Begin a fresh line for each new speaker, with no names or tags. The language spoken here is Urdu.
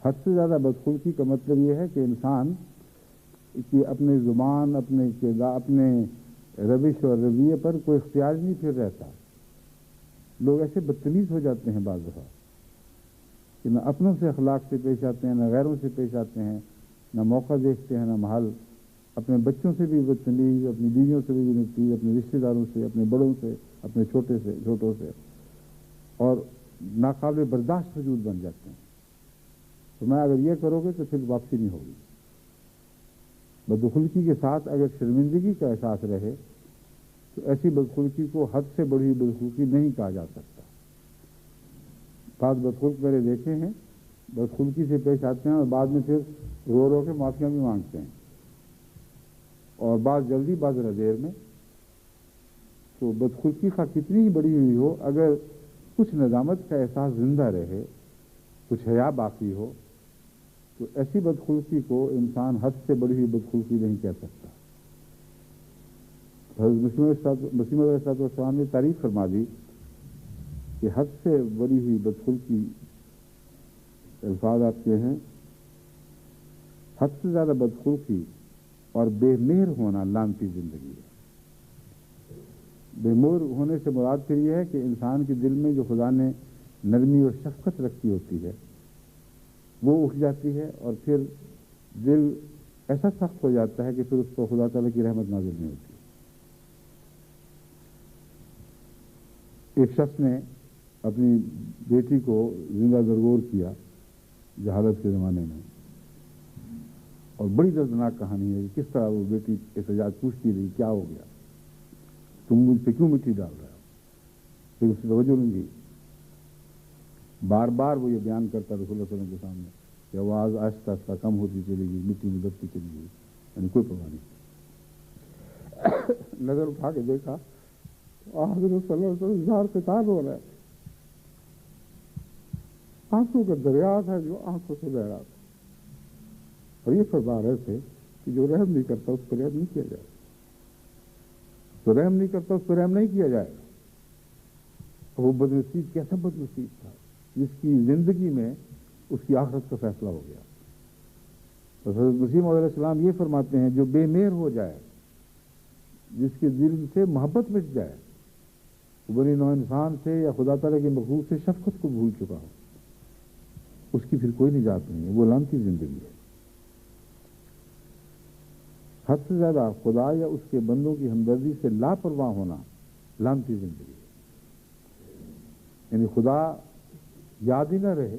حد سے زیادہ بدخلقی کا مطلب یہ ہے کہ انسان کی اپنے زبان، اپنے کردار، اپنے روش اور رویے پر کوئی اختیار نہیں پھر رہتا. لوگ ایسے بدتمیز ہو جاتے ہیں بعض دفعہ کہ نہ اپنوں سے اخلاق سے پیش آتے ہیں، نہ غیروں سے پیش آتے ہیں، نہ موقع دیکھتے ہیں، نہ محل. اپنے بچوں سے بھی بدتمیز، اپنی بیویوں سے بھی بدتمیز، اپنے رشتہ داروں سے، اپنے بڑوں سے، اپنے چھوٹوں سے، اور ناقابل برداشت وجود بن جاتے ہیں. تو میں اگر یہ کرو گے تو پھر واپسی نہیں ہوگی. بدخلقی کے ساتھ اگر شرمندگی کا احساس رہے تو ایسی بدخلقی کو حد سے بڑی بدخلقی نہیں کہا جا سکتا. بعض بدخلق میں نے دیکھے ہیں بدخلقی سے پیش آتے ہیں اور بعد میں پھر رو رو کے معافیاں بھی مانگتے ہیں، اور بعض جلدی بعض ذرا دیر میں. تو بدخلقی کا کتنی ہی بڑی ہوئی ہو، اگر کچھ ندامت کا احساس زندہ رہے، کچھ حیا باقی ہو، تو ایسی بدخلقی کو انسان حد سے بڑی ہوئی بدخلقی نہیں کہہ سکتا. حضرت مسیح علیہ السلام نے تعریف فرما دی کہ حد سے بڑی ہوئی بدخلقی، الفاظ آپ کے ہیں، حد سے زیادہ بدخلقی اور بے مہر ہونا لعنتی زندگی ہے. بے مہر ہونے سے مراد پھر یہ ہے کہ انسان کے دل میں جو خدا نے نرمی اور شفقت رکھی ہوتی ہے وہ اٹھ جاتی ہے، اور پھر دل ایسا سخت ہو جاتا ہے کہ پھر اس کو خدا تعالیٰ کی رحمت نازل نہیں ہوتی. ایک شخص نے اپنی بیٹی کو زندہ درگور کیا جہالت کے زمانے میں، اور بڑی دردناک کہانی ہے کہ کس طرح وہ بیٹی احتجاج پوچھتی رہی کیا ہو گیا، تم مجھ پہ کیوں مٹی ڈال رہے ہو. پھر اس سے توجہ نہیں دی. بار بار وہ یہ بیان کرتا رسول اللہ صلی اللہ علیہ وسلم کے سامنے کہ آواز آہستہ آہستہ کم ہوتی چلی گئی، مٹی میں دبتی چلی گئی، یعنی کوئی پرواہ نہیں. نظر اٹھا کے دیکھا حضرت صلی اللہ علیہ وسلم اظہار قتال ہو رہا ہے، آنکھوں کا دریا تھا جو آنکھوں سے بہ رہا تھا، اور یہ فرما رہے تھے کہ جو رحم نہیں کرتا اس پر رحم نہیں کیا جائے، تو رحم نہیں کرتا اس پر رحم نہیں کیا جائے. وہ بدنصیب کیسا بدنصیب تھا جس کی زندگی میں اس کی آخرت کا فیصلہ ہو گیا. تو حضرت مسیح علیہ السلام یہ فرماتے ہیں جو بے مہر ہو جائے، جس کے دل سے محبت مٹ جائے، بنی نوع انسان سے یا خدا تعالیٰ کے مخلوق سے شفقت کو بھول چکا ہو، اس کی پھر کوئی نجات نہیں ہے، وہ لعنتی زندگی ہے. حد سے زیادہ خدا یا اس کے بندوں کی ہمدردی سے لاپرواہ ہونا لعنتی زندگی ہے. یعنی خدا یاد ہی نہ رہے